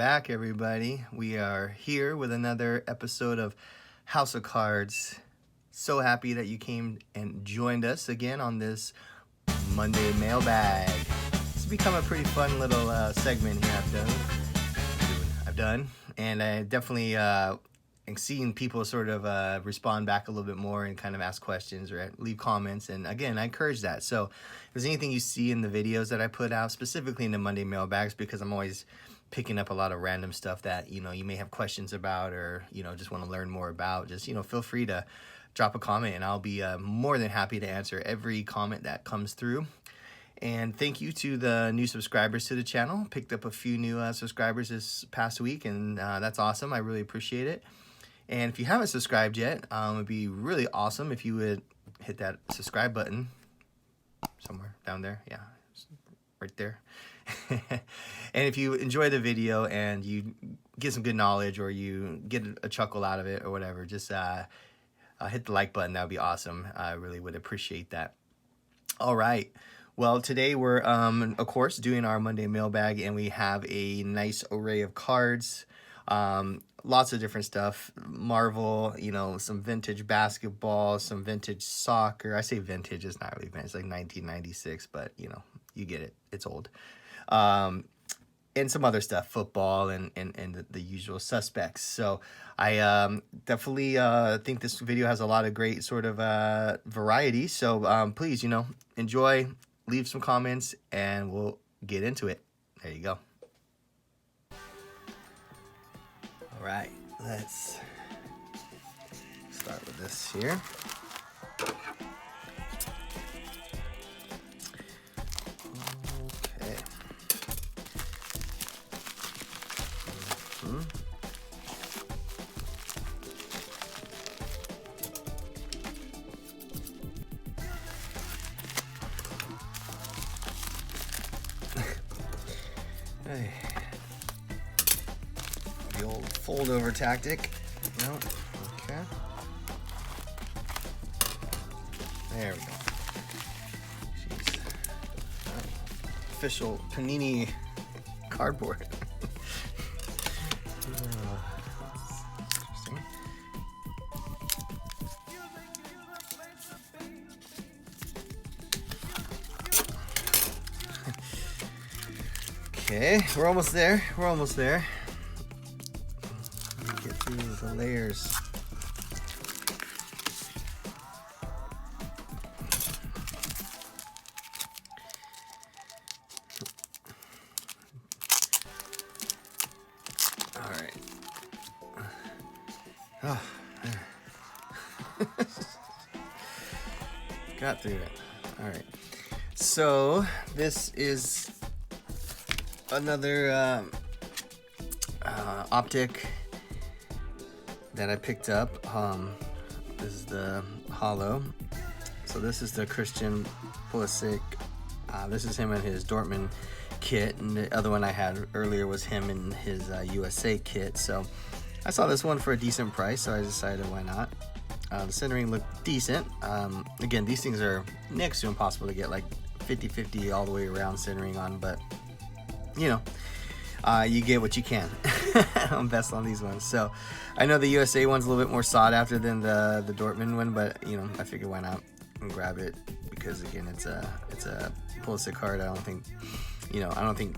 back, everybody. We are here with another episode of House of Cards. So happy that you came and joined us again on this Monday Mailbag. It's become a pretty fun little segment here I've done. And I definitely am seeing people sort of respond back a little bit more and kind of ask questions or leave comments. And again, I encourage that. So if there's anything you see in the videos that I put out, specifically in the Monday Mailbags, because I'm always picking up a lot of random stuff that, you may have questions about or, just want to learn more about, just, feel free to drop a comment and I'll be more than happy to answer every comment that comes through. And thank you to the new subscribers to the channel. Picked up a few new subscribers this past week, and that's awesome. I really appreciate it. And if you haven't subscribed yet, it would be really awesome if you would hit that subscribe button somewhere down there. Yeah, right there. And if you enjoy the video and you get some good knowledge or you get a chuckle out of it or whatever, just hit the like button. That would be awesome. I really would appreciate that. All right. Well, today we're, of course, doing our Monday Mailbag, and we have a nice array of cards. Lots of different stuff. Marvel, some vintage basketball, some vintage soccer. I say vintage, it's not really vintage. It's like 1996, but, you get it. It's old. And some other stuff, football and the usual suspects. So I definitely think this video has a lot of great sort of variety. So please, enjoy, leave some comments, and we'll get into it. There you go. All right, let's start with this here. Okay. Hey. The old fold over tactic. No. Okay. There we go. Jeez. Official Panini cardboard. Interesting. Okay, we're almost there. We're almost there. Get through the layers. All right. Oh, there. Got through it. All right. So this is another optic that I picked up. This is the Hollow. So this is the Christian Pulisic. This is him in his Dortmund kit, and the other one I had earlier was him in his USA kit. So I saw this one for a decent price, so I decided why not. The centering looked decent. Again, these things are next to impossible to get like 50-50 all the way around centering on, but you get what you can. I'm best on these ones. So I know the USA one's a little bit more sought after than the Dortmund one, but I figured why not and grab it, because again, it's a Pulisic card. I don't think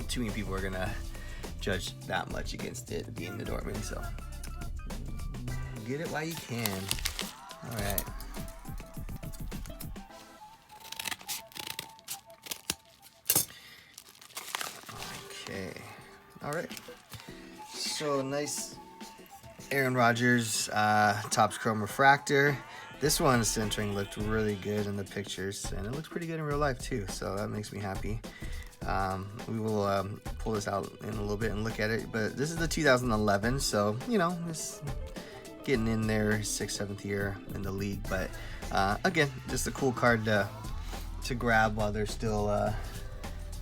too many people are gonna judge that much against it being the Dortmund. So get it while you can. All right. Okay. All right. So nice Aaron Rodgers Topps Chrome Refractor. This one's centering looked really good in the pictures, and it looks pretty good in real life too, so that makes me happy. We will pull this out in a little bit and look at it, but this is the 2011, so it's getting in there, 6th, 7th year in the league, but again, just a cool card to grab while they're still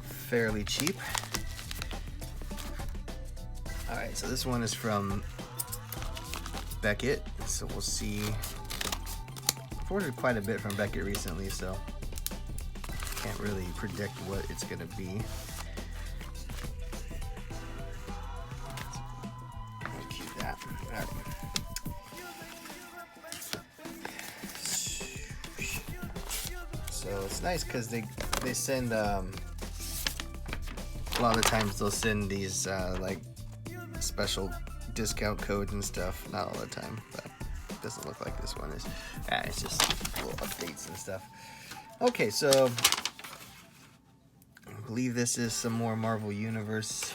fairly cheap. All right, so this one is from Beckett, so we'll see. I've ordered quite a bit from Beckett recently, so can't really predict what it's gonna be. So it's nice because they send a lot of times they'll send these like special discount codes and stuff. Not all the time, but it doesn't look like this one is. It's just little updates and stuff. Okay, so I believe this is some more Marvel Universe.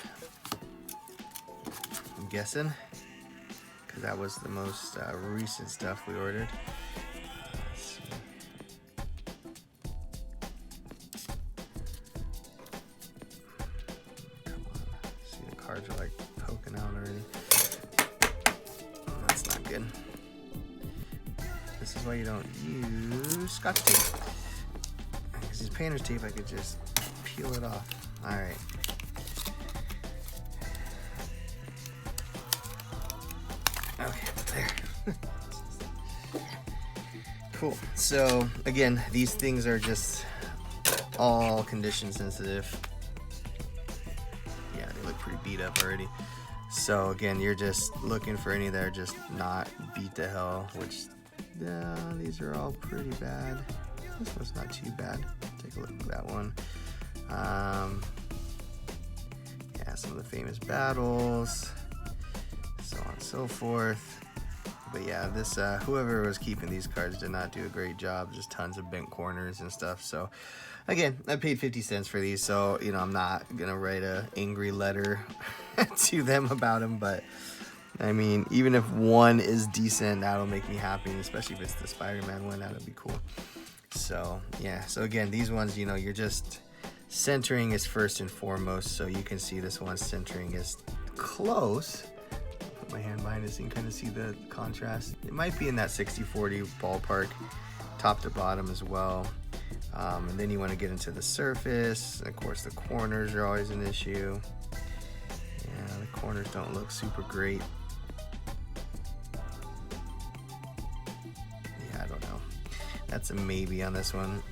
I'm guessing, because that was the most recent stuff we ordered. Let's see. Come on. See, the cards are like poking out already. That's not good. This is why you don't use Scotch tape. Because these painter's tape, I could just peel it off. All right. Okay, there. Cool. So again, these things are just all condition sensitive. Yeah, they look pretty beat up already. So again, you're just looking for any that are just not beat to hell, which these are all pretty bad. This one's not too bad. Take a look at that one. Yeah, some of the famous battles, so on and so forth. But yeah, this whoever was keeping these cards did not do a great job. Just tons of bent corners and stuff. So again, I paid 50 cents for these, so you know I'm not gonna write a angry letter to them about them. But I mean, even if one is decent, that'll make me happy, and especially if it's the Spider-Man one, that'll be cool. So yeah, so again, these ones, you know, you're just centering is first and foremost. So you can see this one centering is close. Put my hand behind this so you can kind of see the contrast. It might be in that 60-40 ballpark, top to bottom as well. And then you want to get into the surface. And of course, the corners are always an issue. Yeah, the corners don't look super great. Yeah, I don't know. That's a maybe on this one.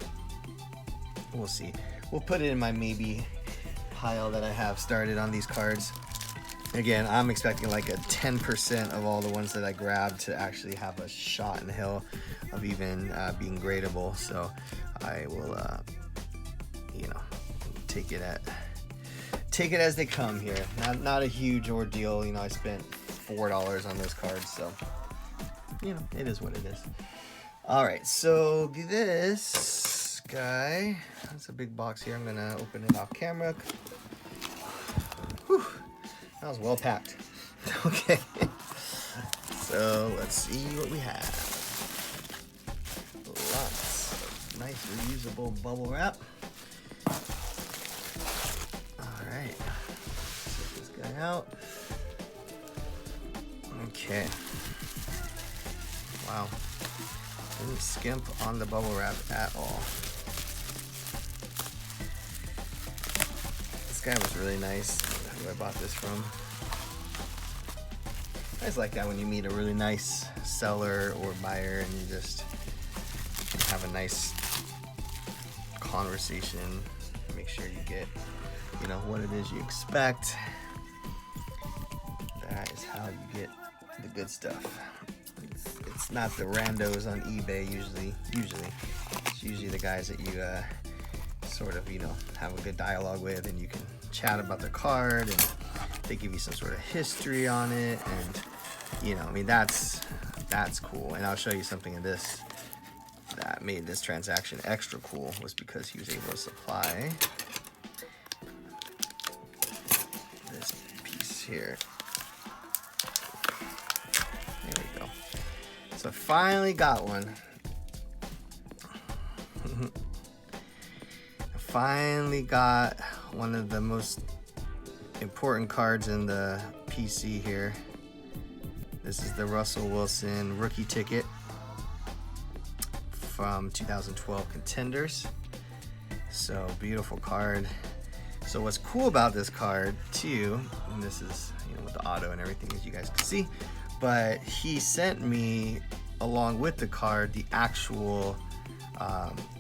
We'll see. We'll put it in my maybe pile that I have started on these cards. Again, I'm expecting like a 10% of all the ones that I grabbed to actually have a shot in hell of even being gradable. So I will, you know, take it as they come here. Not a huge ordeal. You know, I spent $4 on those cards, so you know, it is what it is. All right, so this guy, that's a big box here. I'm gonna open it off camera. Whew, that was well packed. Okay, so let's see what we have. Lots of nice reusable bubble wrap. All right, let's get this guy out. Okay. Wow. Didn't skimp on the bubble wrap at all. This guy was really nice. Who I bought this from. I just like that when you meet a really nice seller or buyer and you just have a nice conversation. Make sure you get, you know, what it is you expect. That is how you get the good stuff. It's not the randos on eBay usually. It's usually the guys that you sort of, you know, have a good dialogue with, and you can chat about the card, and they give you some sort of history on it, and you know, I mean, that's cool. And I'll show you something in this that made this transaction extra cool, was because he was able to supply this piece here. There we go. So I finally got one. I finally got one of the most important cards in the PC here. This is the Russell Wilson rookie ticket from 2012 Contenders. So beautiful card. So what's cool about this card too, and this is, you know, with the auto and everything, as you guys can see, but he sent me along with the card the actual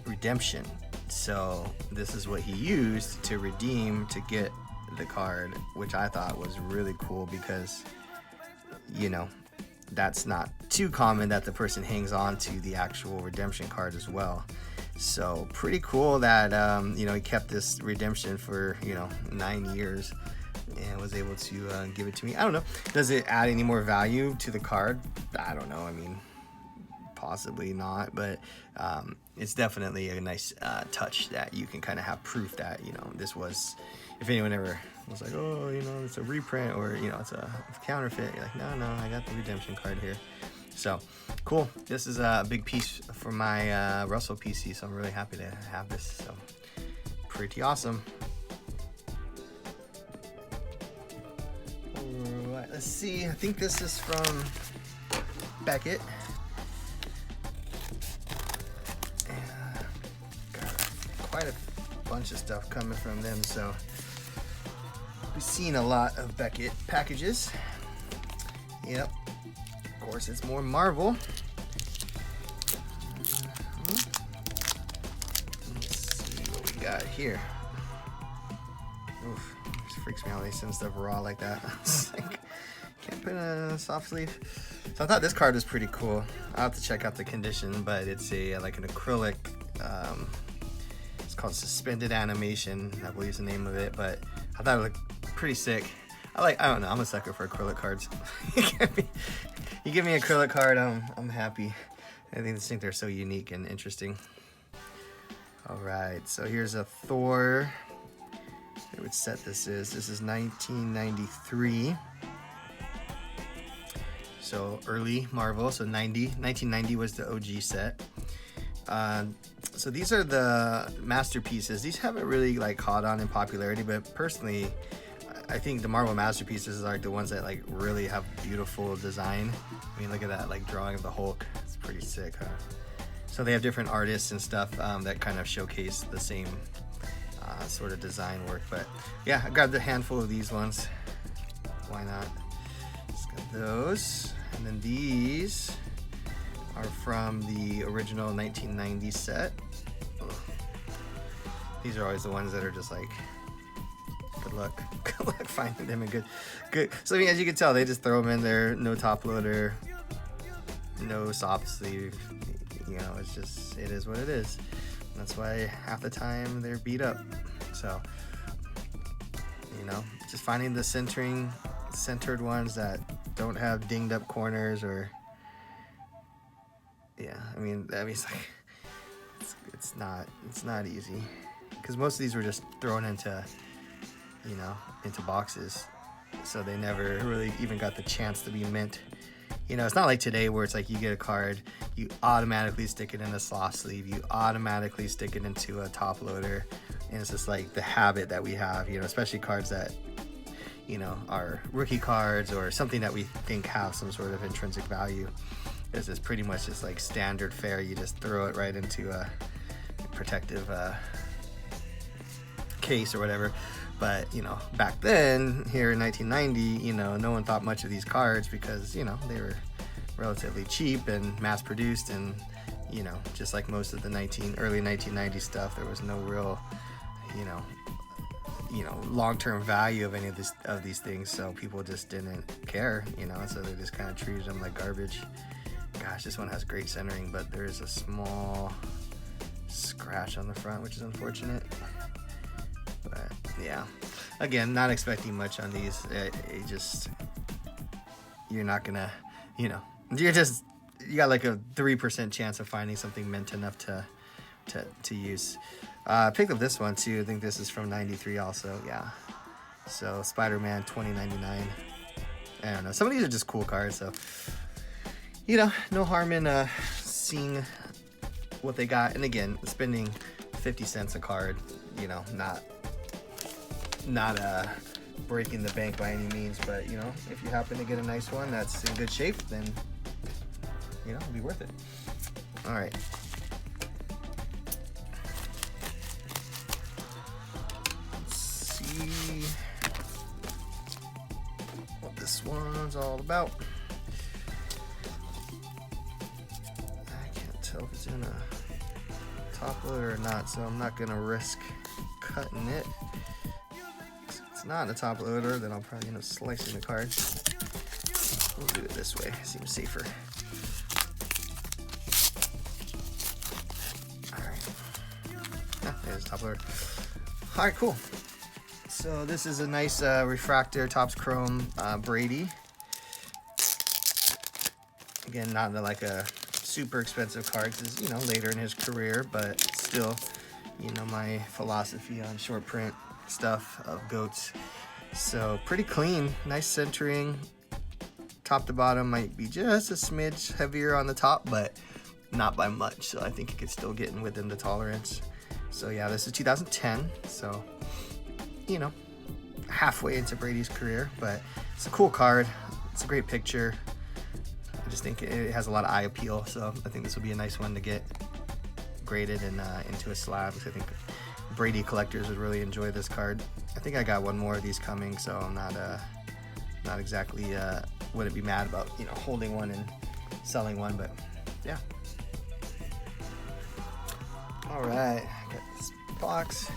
redemption. So this is what he used to redeem to get the card, which I thought was really cool because, you know, that's not too common that the person hangs on to the actual redemption card as well. So pretty cool that you know, he kept this redemption for, you know, 9 years and was able to give it to me. I don't know. Does it add any more value to the card? I don't know. I mean, possibly not, but it's definitely a nice touch that you can kind of have proof that, you know, this was, if anyone ever was like, oh, you know, it's a reprint or, you know, it's a counterfeit, you're like, no, I got the redemption card here. So cool. This is a big piece for my Russell PC, so I'm really happy to have this. So pretty awesome. All right, let's see. I think this is from Beckett. And got quite a bunch of stuff coming from them, so we've seen a lot of Beckett packages. Yep. Of course, it's more Marvel. Let's see what we got here. Oof, it freaks me out when they send stuff raw like that. Like, can't put a soft sleeve. So I thought this card was pretty cool. I'll have to check out the condition, but it's a like an acrylic. It's called Suspended Animation, I believe is the name of it. But I thought it looked pretty sick. I don't know. I'm a sucker for acrylic cards. You give me an acrylic card, I'm happy. I think they're so unique and interesting. All right, so here's a Thor. Which set this is? This is 1993. So early Marvel. So 1990 was the OG set. So these are the masterpieces. These haven't really like caught on in popularity, but personally, I think the Marvel masterpieces are like the ones that like really have beautiful design. I mean, look at that like drawing of the Hulk. It's pretty sick, huh? So they have different artists and stuff that kind of showcase the same sort of design work. But yeah, I grabbed a handful of these ones. Why not? Just got those. And then these are from the original 1990 set. These are always the ones that are just like, good luck finding them, and good. So I mean, as you can tell, they just throw them in there, no top loader, no soft sleeve. You know, it's just, it is what it is. That's why half the time they're beat up. So, you know, just finding the centered ones that don't have dinged up corners, or yeah, I mean it's like it's not easy, because most of these were just thrown into, you know, into boxes, so they never really even got the chance to be mint. You know, it's not like today where it's like you get a card, you automatically stick it in a soft sleeve, you automatically stick it into a top loader, and it's just like the habit that we have, you know, especially cards that, you know, are rookie cards or something that we think have some sort of intrinsic value. This is pretty much just like standard fare. You just throw it right into a protective case or whatever. But, you know, back then, here in 1990, you know, no one thought much of these cards because, you know, they were relatively cheap and mass produced, and, you know, just like most of the early 1990 stuff, there was no real, you know, long-term value of any of these things, so people just didn't care, you know, so they just kind of treated them like garbage. Gosh, this one has great centering, but there is a small scratch on the front, which is unfortunate. But yeah, again, not expecting much on these. You're not gonna, you know, you got like a 3% chance of finding something mint enough to use. Picked up this one too. I think this is from 93 also. Yeah. So Spider-Man 2099. I don't know. Some of these are just cool cards, so, you know, no harm in seeing what they got. And again, spending 50 cents a card, you know, not breaking the bank by any means, but, you know, if you happen to get a nice one that's in good shape, then, you know, it'll be worth it. All right. Let's see what this one's all about. I can't tell if it's in a top loader or not, so I'm not gonna risk cutting it. If it's not in a top loader, then I'll probably end up slicing the card. We'll do it this way, seems safer. Alright. there's top loader. All right, cool. So this is a nice refractor Topps Chrome Brady. Again, not like a super expensive card, because you know, later in his career, but still, you know, my philosophy on short print stuff of GOATs. So pretty clean, nice centering. Top to bottom might be just a smidge heavier on the top, but not by much. So I think it could still get in within the tolerance. So yeah, this is 2010. So, you know, halfway into Brady's career, but it's a cool card. It's a great picture. I just think it has a lot of eye appeal. So I think this will be a nice one to get graded and into a slab, because I think Brady collectors would really enjoy this card. I think I got one more of these coming, so I'm not exactly wouldn't be mad about, you know, holding one and selling one, but yeah. All right, got this box.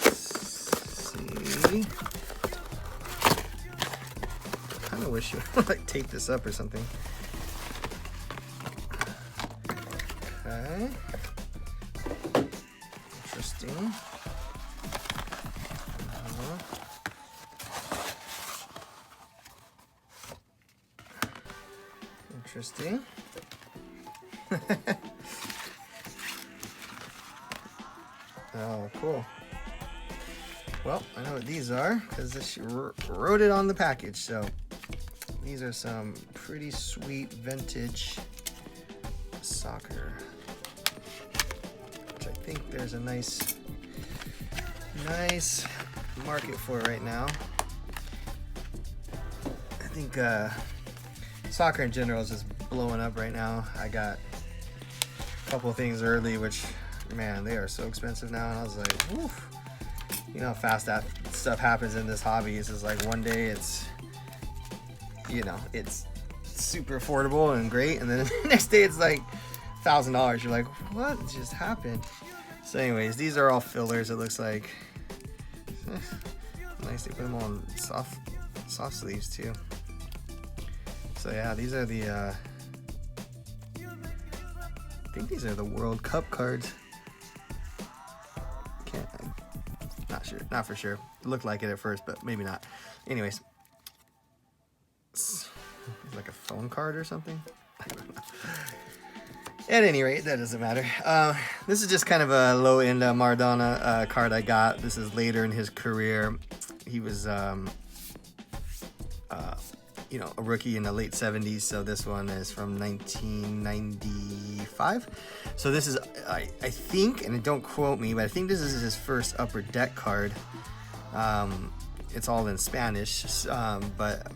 Let's see. I kind of wish you would like tape this up or something. Okay. Interesting. Interesting. Oh, cool. Well, I know what these are, because she wrote it on the package. So these are some pretty sweet vintage soccer, which I think there's a nice market for right now. I think soccer in general is just blowing up right now. I got a couple of things early, which, man, they are so expensive now. And I was like, woof. You know how fast that stuff happens in this hobby. It's just like one day it's, you know, it's super affordable and great, and then the next day it's like $1,000. You're like, what just happened? So anyways, these are all fillers, it looks like. Nice, they put them on soft sleeves too. So yeah, these are the I think these are the World Cup cards. Not for sure. It looked like it at first, but maybe not. Anyways, it's like a phone card or something. I don't know. At any rate, that doesn't matter. This is just kind of a low-end Maradona card I got. This is later in his career. He was, you know, a rookie in the late 70s. So this one is from 1995. So this is, I think, and don't quote me, but I think this is his first Upper Deck card. It's all in Spanish, but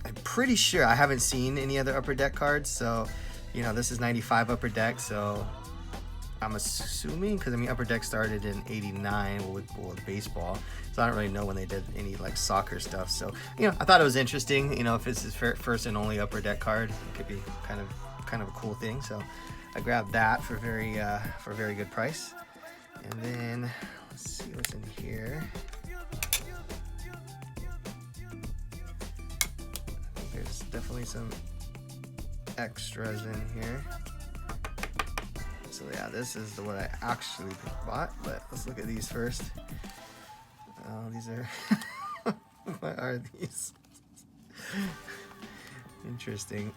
I'm pretty sure I haven't seen any other Upper Deck cards. So, you know, this is 95 Upper Deck. So I'm assuming, because I mean, Upper Deck started in '89 with baseball. So I don't really know when they did any like soccer stuff. So, you know, I thought it was interesting. You know, if it's his first and only Upper Deck card, it could be kind of a cool thing. So I grabbed that for a very good price. And then let's see what's in here. I think there's definitely some extras in here. So yeah, this is the one I actually bought, but let's look at these first. Oh, these are what are these? Interesting.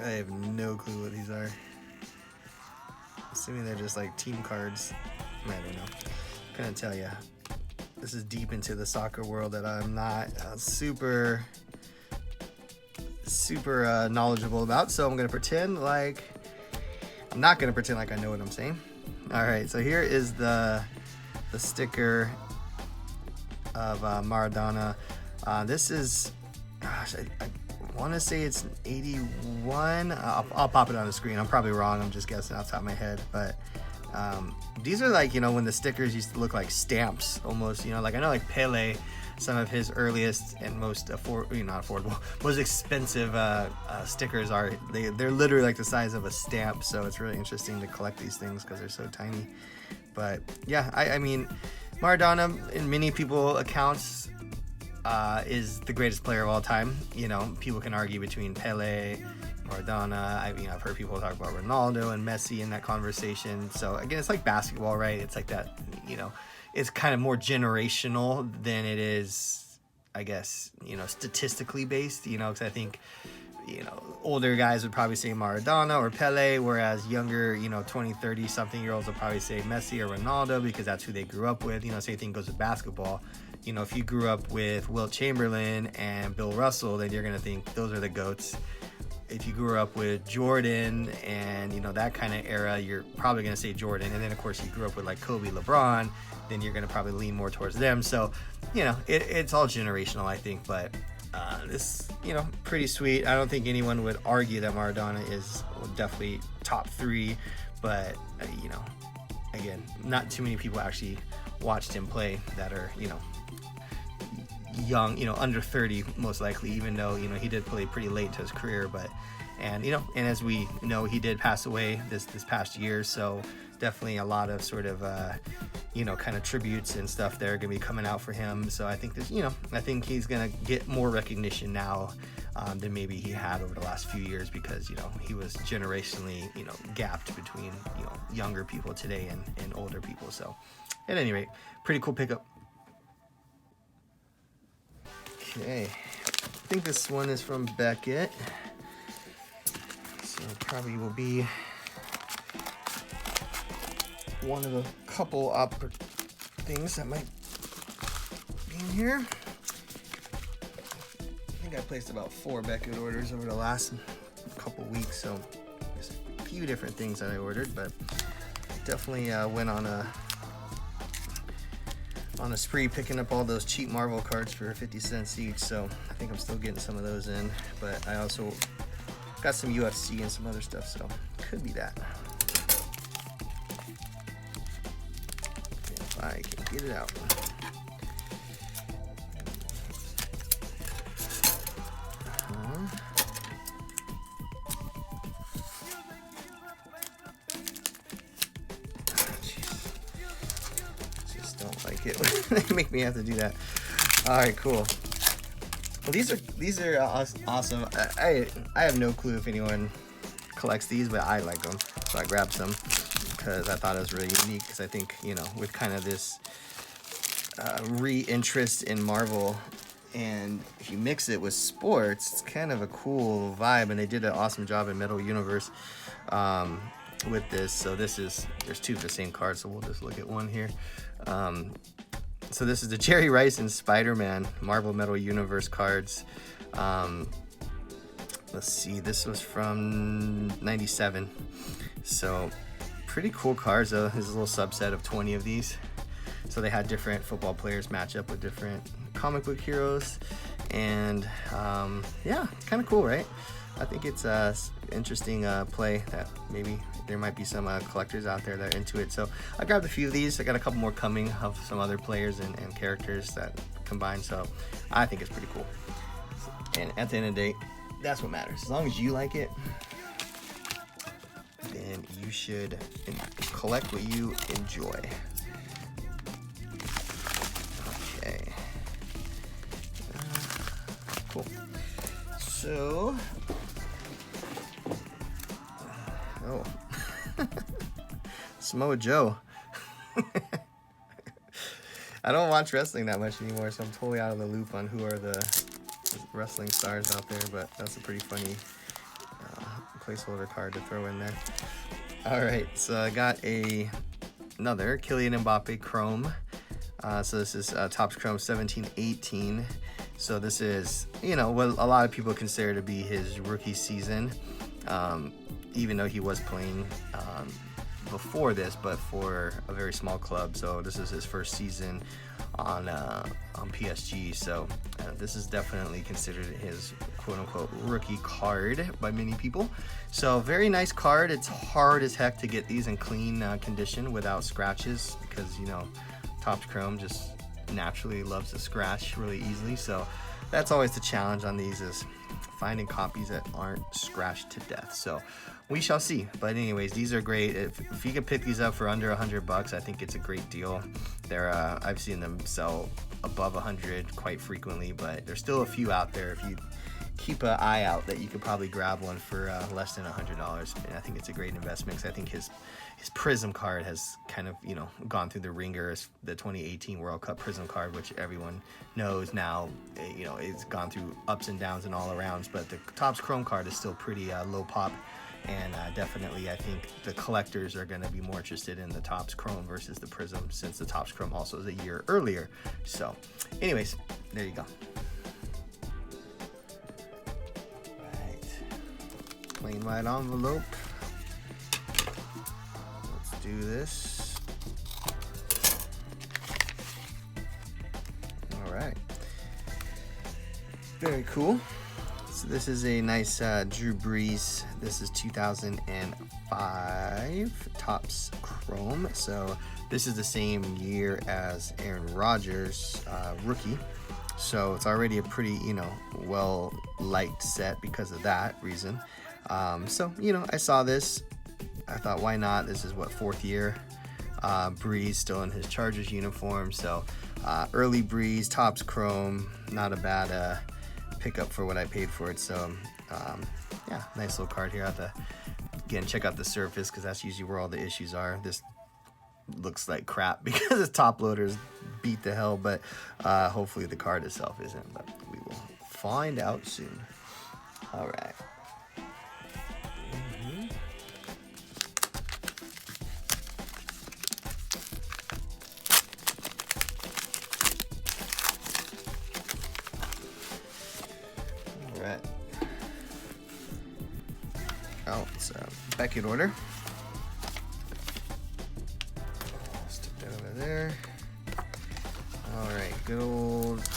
I have no clue what these are. Assuming they're just like team cards. I don't know. Couldn't tell you. This is deep into the soccer world that I'm not super knowledgeable about. So I'm gonna pretend like I'm not gonna pretend like I know what I'm saying. All right. So here is the sticker of Maradona. This is, gosh, I want to say it's 81. I'll pop it on the screen. I'm probably wrong. I'm just guessing off the top of my head. But these are like, you know, when the stickers used to look like stamps almost, you know, like I know like Pele, some of his earliest and most most expensive stickers they're literally like the size of a stamp. So it's really interesting to collect these things because they're so tiny. But yeah, I mean, Maradona, in many people accounts, is the greatest player of all time. You know, people can argue between Pele, Maradona. I've heard people talk about Ronaldo and Messi in that conversation. So again, it's like basketball, right? It's like that, you know, it's kind of more generational than it is, I guess, you know, statistically based, you know, because I think, you know, older guys would probably say Maradona or Pele, whereas younger, you know, 20, 30 something year olds will probably say Messi or Ronaldo because that's who they grew up with. You know, same thing goes with basketball. You know, if you grew up with Wilt Chamberlain and Bill Russell, then you're going to think those are the GOATs. If you grew up with Jordan and, you know, that kind of era, you're probably going to say Jordan. And then, of course, you grew up with like Kobe, LeBron, then you're going to probably lean more towards them. So, you know, it's all generational, I think. But this, you know, pretty sweet. I don't think anyone would argue that Maradona is definitely top 3. But, you know, again, not too many people actually watched him play that are, you know, young, you know, under 30 most likely, even though, you know, he did play pretty late to his career. But and, you know, and as we know, he did pass away this past year, so definitely a lot of sort of you know, kind of tributes and stuff that are gonna be coming out for him. So I think there's, you know, I think he's gonna get more recognition now than maybe he had over the last few years, because, you know, he was generationally, you know, gapped between, you know, younger people today and older people. So at any rate, pretty cool pickup. Okay, I think this one is from Beckett, so probably will be one of a couple things that might be in here. I think I placed about 4 Beckett orders over the last couple weeks, so there's a few different things that I ordered, but definitely went on a spree picking up all those cheap Marvel cards for 50 cents each, so I think I'm still getting some of those in. But I also got some UFC and some other stuff, so could be that. If I can get it out. They make me have to do that. All right, cool. Well, these are awesome. I have no clue if anyone collects these, but I like them, so I grabbed some because I thought it was really unique. Because I think, you know, with kind of this re-interest in Marvel, and if you mix it with sports, it's kind of a cool vibe. And they did an awesome job in Metal Universe with this. So there's 2 of the same card, so we'll just look at one here. So this is the Jerry Rice and Spider-Man Marvel Metal Universe cards. Let's see, this was from 97. So pretty cool cards though. There's a little subset of 20 of these. So they had different football players match up with different comic book heroes. And yeah, kind of cool, right? I think it's an interesting play that maybe there might be some collectors out there that are into it. So I grabbed a few of these. I got a couple more coming of some other players and characters that combine. So I think it's pretty cool. And at the end of the day, that's what matters. As long as you like it, then you should collect what you enjoy. Okay. Cool. So, oh, Samoa Joe. I don't watch wrestling that much anymore, so I'm totally out of the loop on who are the wrestling stars out there, but that's a pretty funny placeholder card to throw in there. All right, so I got another Kylian Mbappe Chrome. So this is Topps Chrome 17-18. So this is, you know, what a lot of people consider to be his rookie season, even though he was playing before this, but for a very small club. So this is his first season on PSG. So this is definitely considered his quote-unquote rookie card by many people. So very nice card. It's hard as heck to get these in clean condition without scratches, because, you know, Topps Chrome just naturally loves to scratch really easily. So that's always the challenge on these, is finding copies that aren't scratched to death. So we shall see. But anyways, these are great. If you can pick these up for under $100, I think it's a great deal. They're I've seen them sell above 100 quite frequently, but there's still a few out there. If you keep an eye out, that you could probably grab one for less than $100. And I think it's a great investment, because I think his Prism card has kind of, you know, gone through the ringer. As the 2018 World Cup Prism card, which everyone knows now, you know, it's gone through ups and downs and all arounds, but the Topps Chrome card is still pretty low pop. And definitely, I think the collectors are going to be more interested in the Topps Chrome versus the Prism, since the Topps Chrome also is a year earlier. So anyways, there you go. Plain white envelope. Let's do this. All right. Very cool. So this is a nice Drew Brees. This is 2005 Topps Chrome. So this is the same year as Aaron Rodgers' rookie. So it's already a pretty, you know, well-liked set because of that reason. So, you know, I saw this. I thought, why not? This is what, 4th year. Brees still in his Chargers uniform. So early Brees, Topps Chrome, not a bad pickup for what I paid for it. So yeah, nice little card here. I have to, again, check out the surface, because that's usually where all the issues are. This looks like crap because the top loaders beat the hell, but hopefully the card itself isn't, but we will find out soon. All right. Right. Oh, it's a Beckett order. Stick that over there. All right, good old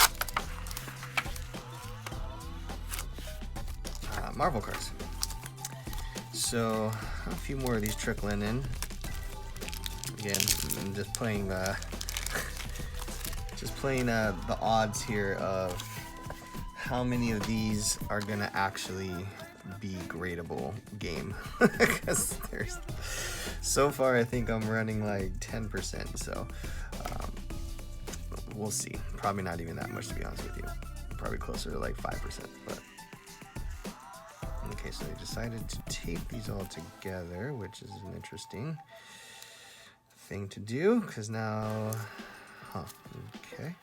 Marvel cards. So a few more of these trickling in. Again, I'm just playing the the odds here of how many of these are gonna actually be gradable game, because there's, so far I think I'm running like 10%, so we'll see. Probably not even that much, to be honest with you. Probably closer to like 5%. But okay, so they decided to tape these all together, which is an interesting thing to do, because now, okay.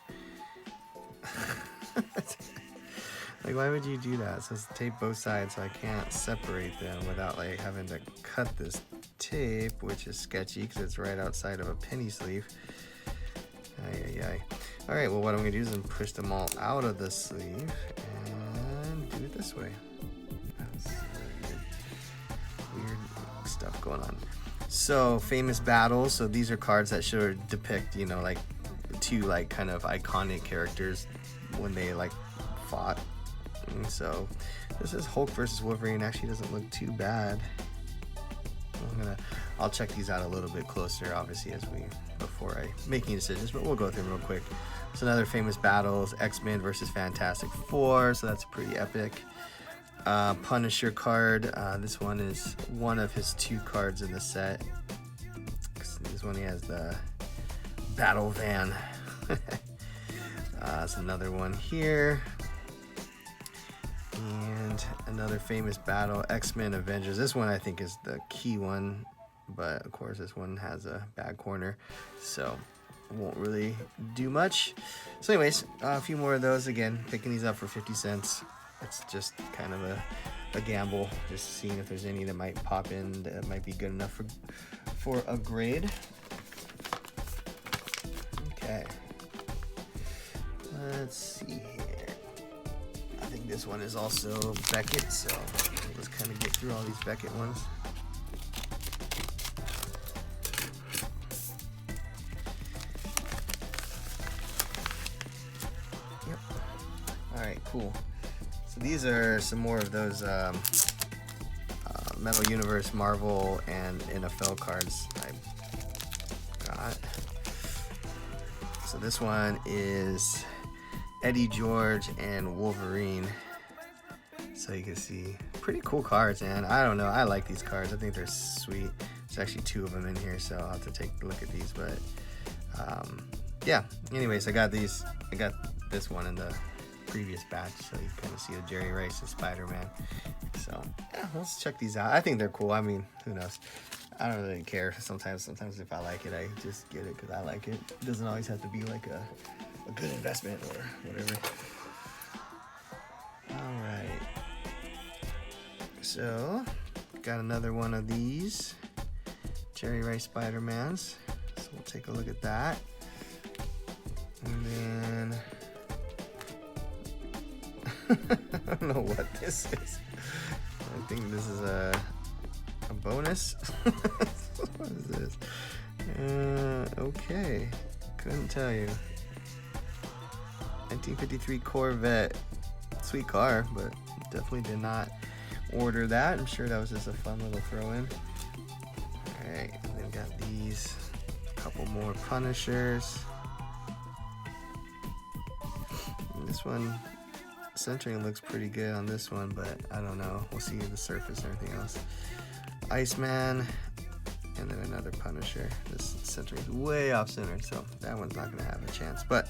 Like, why would you do that? It says tape both sides, so I can't separate them without like having to cut this tape, which is sketchy because it's right outside of a penny sleeve. All right, well, what I'm gonna do is I'm push them all out of the sleeve and do it this way. That's weird stuff going on. So famous battles. So these are cards that should depict, you know, like two like kind of iconic characters when they like fought. And so this is Hulk versus Wolverine. Actually doesn't look too bad. I'll check these out a little bit closer, obviously, before I make any decisions, but we'll go through them real quick. So another famous battles, X-Men versus Fantastic Four. So that's pretty epic. Punisher card. This one is one of his 2 cards in the set. This one, he has the Battle Van. That's another one here. And another famous battle, X-Men Avengers. This one I think is the key one, but of course this one has a bad corner, so won't really do much. So anyways, a few more of those. Again, picking these up for 50 cents. It's just kind of a gamble, just seeing if there's any that might pop in that might be good enough for a grade. Okay, let's see here. I think this one is also Beckett, so let's kind of get through all these Beckett ones. Yep. All right, cool. So these are some more of those Metal Universe, Marvel, and NFL cards I got. So this one is Eddie George and Wolverine. So you can see pretty cool cards, man. I don't know, I like these cards. I think they're sweet. There's actually 2 of them in here, so I'll have to take a look at these. But yeah, anyways, I got this one in the previous batch, so you kind of see the Jerry Rice and Spider-Man. So yeah, let's check these out. I think they're cool. I mean, who knows, I don't really care. Sometimes if I like it, I just get it because I like it. It doesn't always have to be like a good investment or whatever. All right, so got another one of these Jerry Rice Spider-Mans, so we'll take a look at that. And then I don't know what this is. I think this is a bonus. What is this? Okay, couldn't tell you. 1953 Corvette. Sweet car, but definitely did not order that. I'm sure that was just a fun little throw-in. Alright, and then got these, a couple more Punishers. And this one, centering looks pretty good on this one, but I don't know. We'll see the surface and everything else. Iceman, and then another Punisher. This centering is way off center, so that one's not going to have a chance. But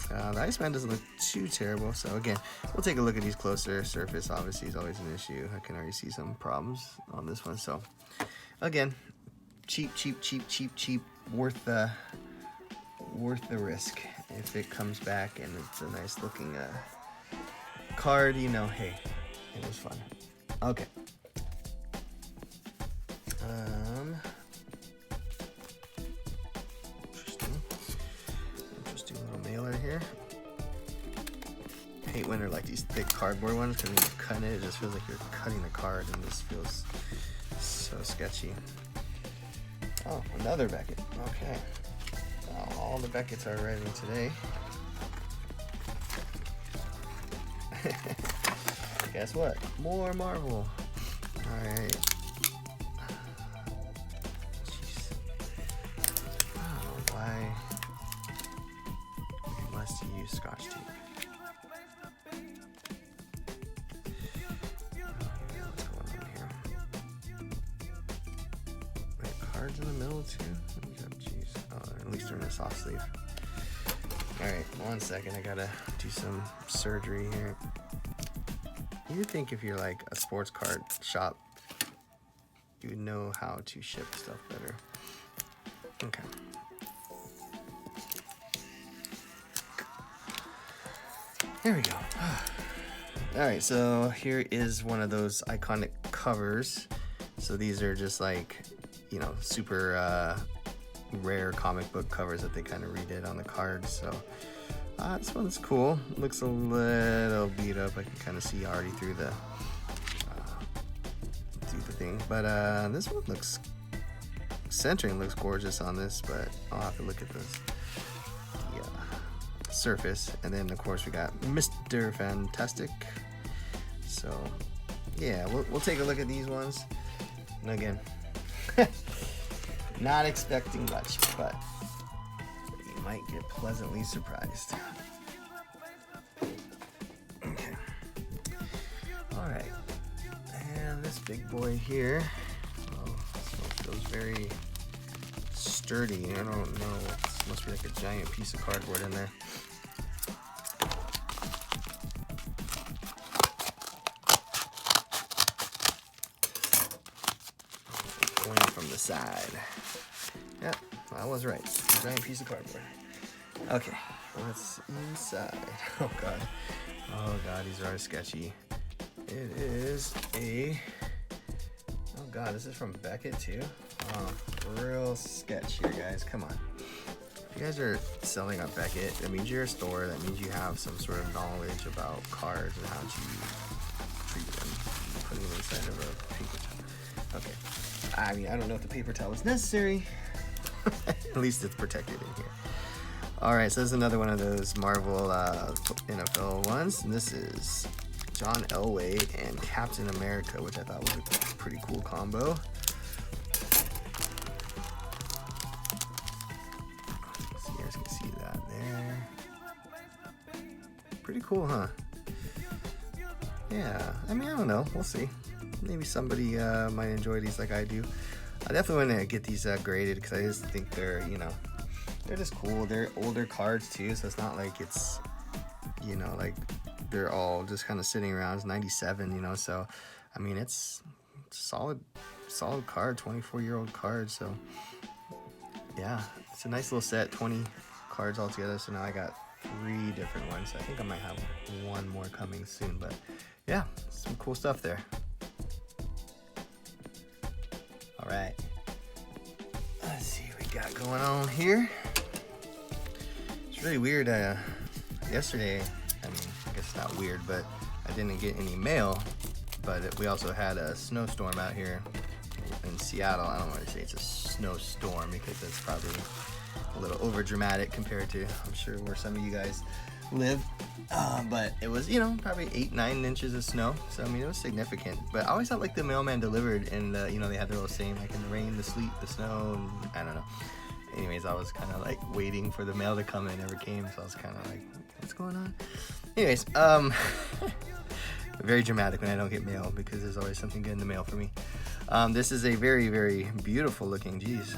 the Iceman doesn't look too terrible. So again, we'll take a look at these closer. Surface obviously is always an issue. I can already see some problems on this one. So again, cheap. Worth the risk. If it comes back and it's a nice looking card, you know, hey, it was fun. Okay. Interesting little mailer here. I hate when they're like these thick cardboard ones, because when you cut it, it just feels like you're cutting the card, and this feels so sketchy. Oh, another Beckett. Okay. All the Becketts are arriving today. Guess what? More Marvel. Alright. Jeez. I don't know why you must use Scotch tape. What's going on here? Wait, cards in the middle too? Jeez. Oh, at least they're in a soft sleeve. Alright, 1 second. I gotta do some surgery here. You would think if you're like a sports card shop, you would know how to ship stuff better. Okay. There we go. Alright, so here is one of those iconic covers. So these are just like, you know, super rare comic book covers that they kind of redid on the cards. So this one's cool. Looks a little beat up. I can kind of see already through the thing. But this one looks, centering looks gorgeous on this, but I'll have to look at this. The surface. And then of course we got Mr. Fantastic. So yeah, we'll take a look at these ones. And again, not expecting much, but you might get pleasantly surprised. Okay. All right. And this big boy here, oh, this feels very sturdy. I don't know. It must be like a giant piece of cardboard in there. Going from the side. Yep, I was right. A giant piece of cardboard. Okay, what's inside? Oh god, these are sketchy. It is a, oh god, this is from Beckett too. Oh, real sketch here, guys. Come on. If you guys are selling on Beckett, that means you're a store. That means you have some sort of knowledge about cards and how to treat them. Putting them inside of a paper towel. Okay. I mean, I don't know if the paper towel is necessary. At least it's protected in here. Alright, so this is another one of those Marvel NFL ones. And this is John Elway and Captain America, which I thought was a pretty cool combo. So you guys can see that there. Pretty cool, huh? yeah, I mean, I don't know. We'll see. Maybe somebody might enjoy these like I do. I definitely want to get these graded because I just think they're, you know, they're just cool. They're older cards too, so it's not like it's, you know, like they're all just kind of sitting around. It's 97, you know, so I mean, it's solid card, 24-year-old card. So yeah, it's a nice little set, 20 cards altogether. So now I got 3 different ones. I think I might have one more coming soon, but yeah, some cool stuff there. All right, let's see what we got going on here. It's really weird. Yesterday, I mean, I guess it's not weird, but I didn't get any mail. But we also had a snowstorm out here in Seattle. I don't want to say it's a snowstorm because that's probably a little over dramatic compared to, I'm sure, where some of you guys live. But it was, you know, probably 8-9 inches of snow. So I mean, it was significant. But I always thought like the mailman delivered, and you know, they had their little saying like in the rain, the sleet, the snow, and I don't know. Anyways, I was kind of like waiting for the mail to come, and it never came. So I was kind of like, what's going on? Anyways, very dramatic when I don't get mail because there's always something good in the mail for me. This is a very, very beautiful looking, geez,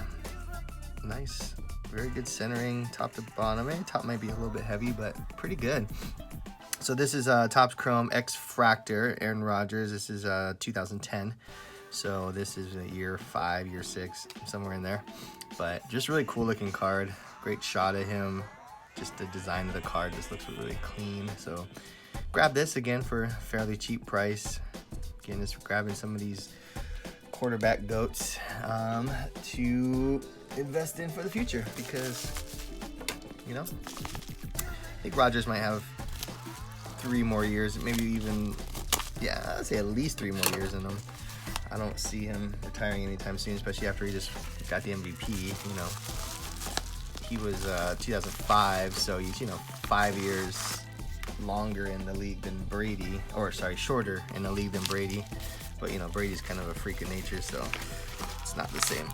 nice, very good centering, top to bottom. Top might be a little bit heavy, but pretty good. So this is Topps Chrome X Fractor, Aaron Rodgers. This is 2010. So this is a year 5, year 6, somewhere in there. But just really cool looking card. Great shot of him. Just the design of the card just looks really clean. So grab this again for a fairly cheap price. Again, just grabbing some of these quarterback goats to invest in for the future because, you know, I think Rodgers might have 3 more years, maybe even, yeah, I'd say at least 3 more years in him. I don't see him retiring anytime soon, especially after he just got the MVP. You know, he was 2005, so he's, you know, 5 years longer in the league than Brady, or sorry, shorter in the league than Brady. But you know, Brady's kind of a freak of nature, so it's not the same.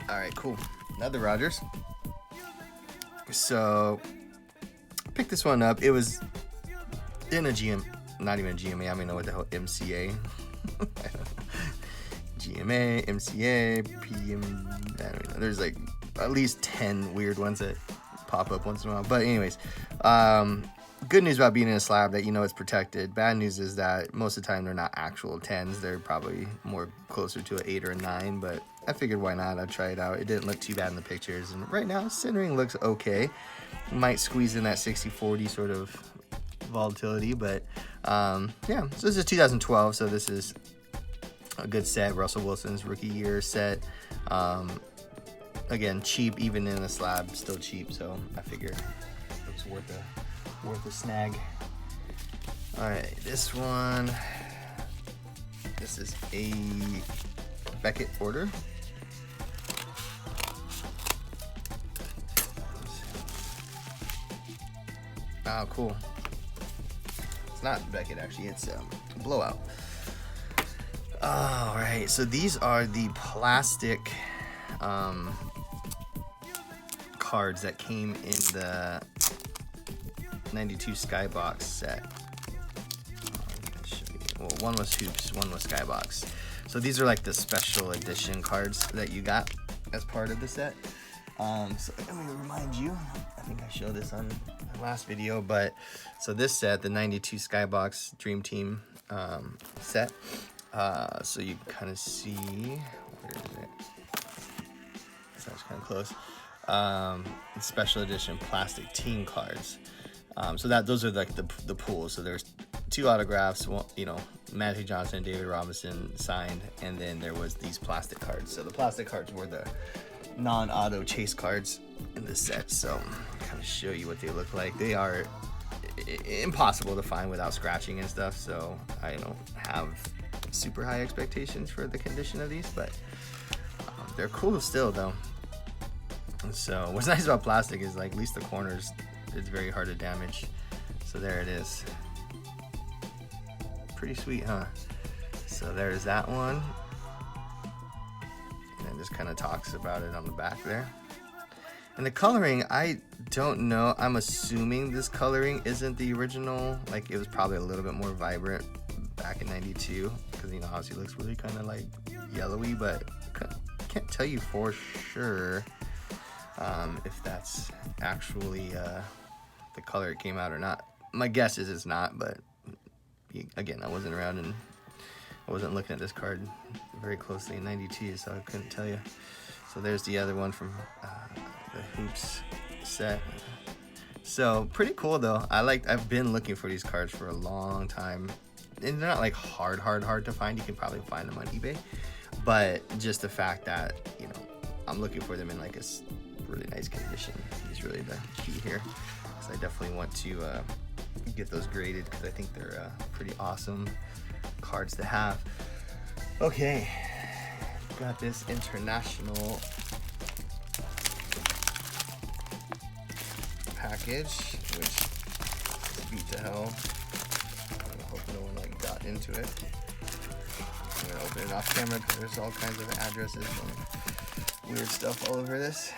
All right, cool. Another Rodgers. So picked this one up. It was in a GM, not even a GMA. I don't even know what the hell MCA. GMA, MCA, PM. I don't know. There's like at least 10 weird ones that pop up once in a while. But anyways, good news about being in a slab that you know it's protected. Bad news is that most of the time they're not actual 10s. They're probably more closer to an 8 or a 9. But I figured why not? I'd try it out. It didn't look too bad in the pictures. And right now, centering looks okay. Might squeeze in that 60-40 sort of volatility. But yeah, so this is 2012. So this is a good set. Russell Wilson's rookie year set. Again, cheap, even in a slab, still cheap. So I figure it's worth a snag. All right, this one. This is a Beckett order. Oh, cool. It's not Beckett actually. It's Blowout. All right, so these are the plastic cards that came in the 92 Skybox set. Well, one was Hoops, one was Skybox. So these are like the special edition cards that you got as part of the set. So let me remind you, I think I showed this on the last video, but so this set, the 92 Skybox Dream Team set. So you can kind of see, where is it? So it's kind of close. Special edition plastic team cards. So those are like the pools. So there's 2 autographs, one, you know, Magic Johnson and David Robinson signed, and then there was these plastic cards. So the plastic cards were the non-auto chase cards in this set. So I'll kind of show you what they look like. They are impossible to find without scratching and stuff. So I don't have super high expectations for the condition of these, but they're cool still though. So what's nice about plastic is like at least the corners, it's very hard to damage. So there it is. Pretty sweet, huh? So there's that one. And it just kind of talks about it on the back there. And the coloring, I don't know. I'm assuming this coloring isn't the original. Like it was probably a little bit more vibrant back in 92, because you know obviously it looks really kind of like yellowy, but can't tell you for sure if that's actually the color it came out or not. My guess is it's not, but again, I wasn't around and I wasn't looking at this card very closely in 92, so I couldn't tell you. So there's the other one from the Hoops set. So pretty cool though. I've been looking for these cards for a long time, and they're not like hard to find. You can probably find them on eBay, but just the fact that, you know, I'm looking for them in like a really nice condition is really the key here. So I definitely want to get those graded, because I think they're pretty awesome cards to have. Okay, got this international package, which is beat to hell. I hope no one like got into it. I'm gonna open it off camera because there's all kinds of addresses and weird stuff all over this.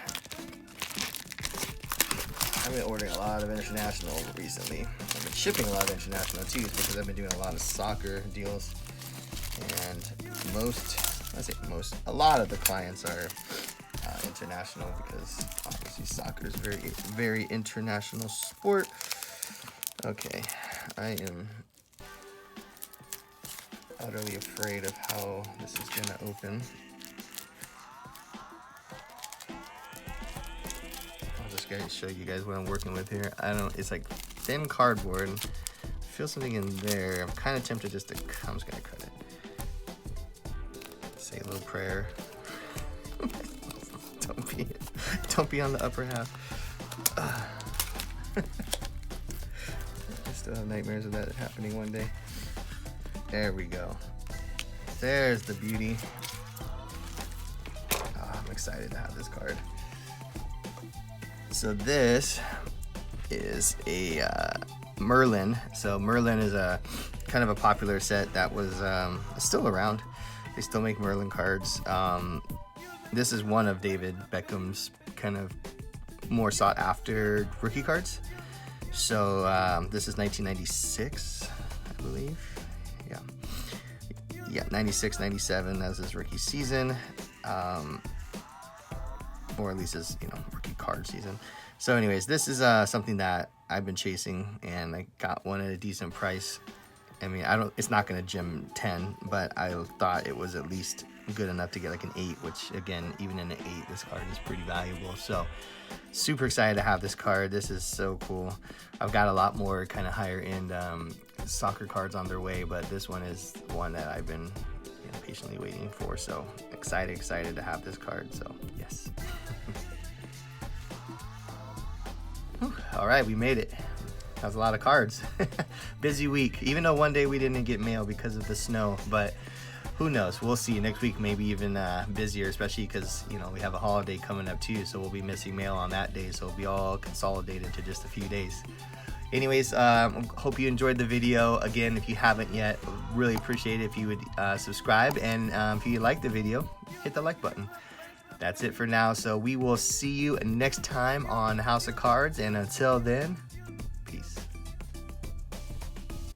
I've been ordering a lot of international recently. I've been shipping a lot of international too, because I've been doing a lot of soccer deals, and a lot of the clients are international, because obviously soccer is very international sport. Okay, I am utterly afraid of how this is gonna open. Show you guys what I'm working with here. It's like thin cardboard. I feel something in there. I'm kind of tempted just to, I'm just gonna cut it. Say a little prayer. Don't be on the upper half. I still have nightmares of that happening one day. There we go. There's the beauty. Oh, I'm excited to have this card. So this is a Merlin. So Merlin is a kind of a popular set that was still around. They still make Merlin cards. This is one of David Beckham's kind of more sought after rookie cards. So this is 1996, I believe. Yeah, 96, 97 as his rookie season. Or at least his, rookie card season. So anyways, this is something that I've been chasing, and I got one at a decent price. I mean, it's not going to gem 10, but I thought it was at least good enough to get like an 8, which again, even in an 8, this card is pretty valuable. So super excited to have this card. This is so cool. I've got a lot more kind of higher end soccer cards on their way, but this one is one that I've been patiently waiting for. So excited to have this card. So yes. All right, we made it. That was a lot of cards. Busy week, even though one day we didn't get mail because of the snow, but who knows? We'll see. Next week maybe even busier, especially because we have a holiday coming up too, so we'll be missing mail on that day, so it'll be all consolidated to just a few days. Anyways, hope you enjoyed the video. Again, if you haven't yet, really appreciate it if you would subscribe, and if you like the video, hit the like button. That's it for now, so we will see you next time on House of Cards, and until then,